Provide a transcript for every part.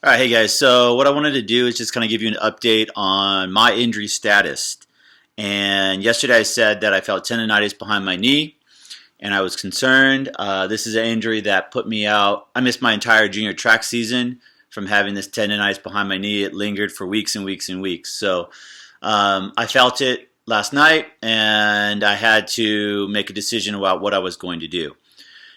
All right, hey guys. So what I wanted to do is just kind of give you an update on my injury status. And yesterday I said that I felt tendonitis behind my knee, and I was concerned. This is an injury that put me out. I missed my entire junior track season from having this tendonitis behind my knee. It lingered for weeks and weeks and weeks. So I felt it last night, and I had to make a decision about what I was going to do.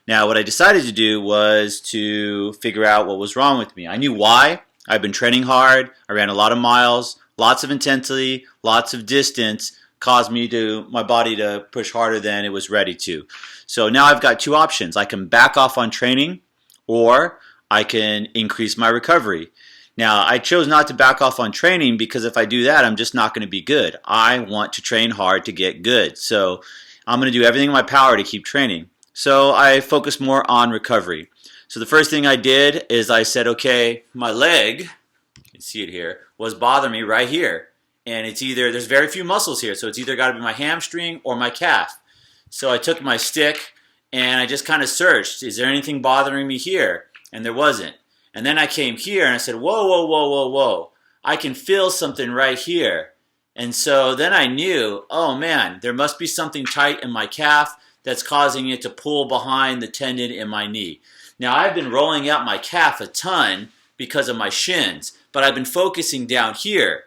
Now, what I decided to do was to figure out what was wrong with me. I knew why. I've been training hard. I ran a lot of miles, lots of intensity, lots of distance caused my body to push harder than it was ready to. So now I've got two options. I can back off on training, or I can increase my recovery. Now, I chose not to back off on training because if I do that, I'm just not going to be good. I want to train hard to get good. So I'm going to do everything in my power to keep training. So I focused more on recovery. So the first thing I did is I said, okay, my leg, you can see it here, was bothering me right here. And it's either, there's very few muscles here, so it's either got to be my hamstring or my calf. So I took my stick and I just kind of searched, is there anything bothering me here? And there wasn't. And then I came here and I said, whoa, whoa, whoa, whoa, whoa. I can feel something right here. And so then I knew, oh man, there must be something tight in my calf that's causing it to pull behind the tendon in my knee. Now, I've been rolling out my calf a ton because of my shins, but I've been focusing down here.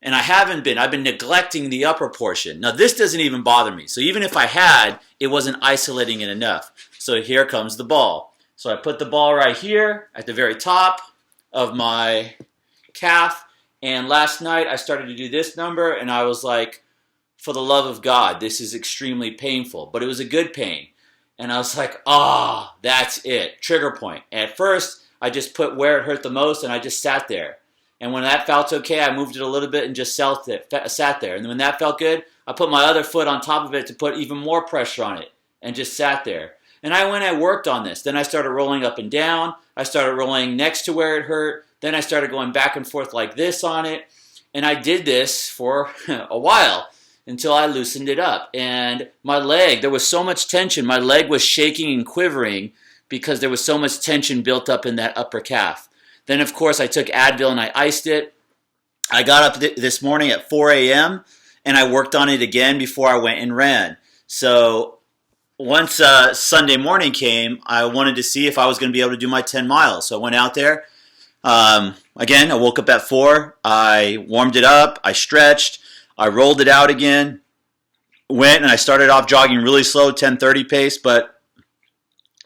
And I've been neglecting the upper portion. Now, this doesn't even bother me. So even if I had, it wasn't isolating it enough. So here comes the ball. So I put the ball right here at the very top of my calf. And last night I started to do this number and I was like, for the love of God, this is extremely painful. But it was a good pain. And I was like, that's it. Trigger point. At first, I just put where it hurt the most and I just sat there. And when that felt okay, I moved it a little bit and just sat there. And when that felt good, I put my other foot on top of it to put even more pressure on it and just sat there. And I worked on this. Then I started rolling up and down. I started rolling next to where it hurt. Then I started going back and forth like this on it. And I did this for a while until I loosened it up. And my leg, there was so much tension. My leg was shaking and quivering because there was so much tension built up in that upper calf. Then, of course, I took Advil and I iced it. I got up this morning at 4 a.m. and I worked on it again before I went and ran. So once Sunday morning came, I wanted to see if I was going to be able to do my 10 miles. So I went out there. Again, I woke up at 4. I warmed it up. I stretched. I rolled it out again. Went and I started off jogging really slow, 10:30 pace, but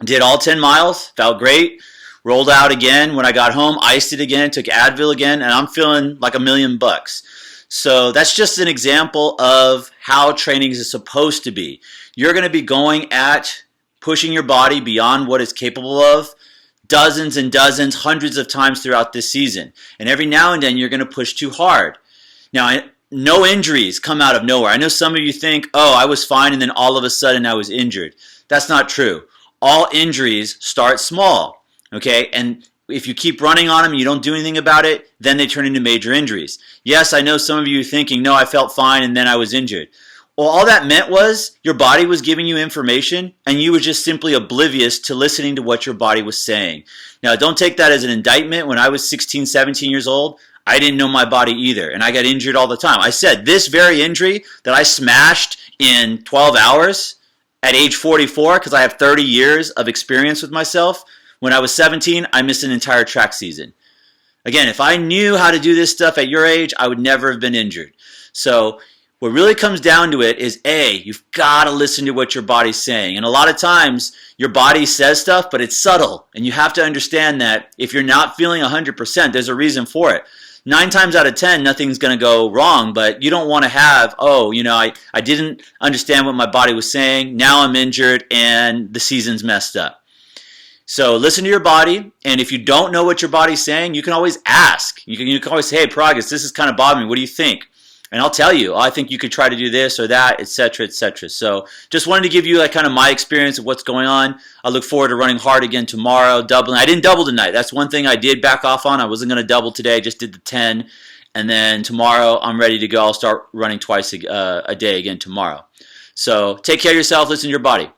did all 10 miles. Felt great. Rolled out again when I got home, iced it again, took Advil again, and I'm feeling like $1,000,000. So that's just an example of how training is supposed to be. You're going to be going at pushing your body beyond what it's capable of dozens and dozens, hundreds of times throughout this season. And every now and then you're going to push too hard. Now, no injuries come out of nowhere. I know some of you think, oh, I was fine and then all of a sudden I was injured. That's not true. All injuries start small. Okay, and if you keep running on them and you don't do anything about it, then they turn into major injuries. Yes, I know some of you are thinking, no, I felt fine and then I was injured. Well, all that meant was your body was giving you information and you were just simply oblivious to listening to what your body was saying. Now, don't take that as an indictment. When I was 16, 17 years old, I didn't know my body either, and I got injured all the time. I said this very injury that I smashed in 12 hours at age 44, because I have 30 years of experience with myself. When I was 17, I missed an entire track season. Again, if I knew how to do this stuff at your age, I would never have been injured. So what really comes down to it is, you've got to listen to what your body's saying. And a lot of times, your body says stuff, but it's subtle. And you have to understand that if you're not feeling 100%, there's a reason for it. 9 times out of 10, nothing's going to go wrong, but you don't want to have, I didn't understand what my body was saying, now I'm injured, and the season's messed up. So listen to your body, and if you don't know what your body's saying, you can always ask. You can always say, hey, Paragas, this is kind of bothering me. What do you think? And I'll tell you, I think you could try to do this or that, etc., etc. So just wanted to give you kind of my experience of what's going on. I look forward to running hard again tomorrow, doubling. I didn't double tonight. That's one thing I did back off on. I wasn't going to double today. I just did the 10. And then tomorrow I'm ready to go. I'll start running twice a day again tomorrow. So take care of yourself. Listen to your body.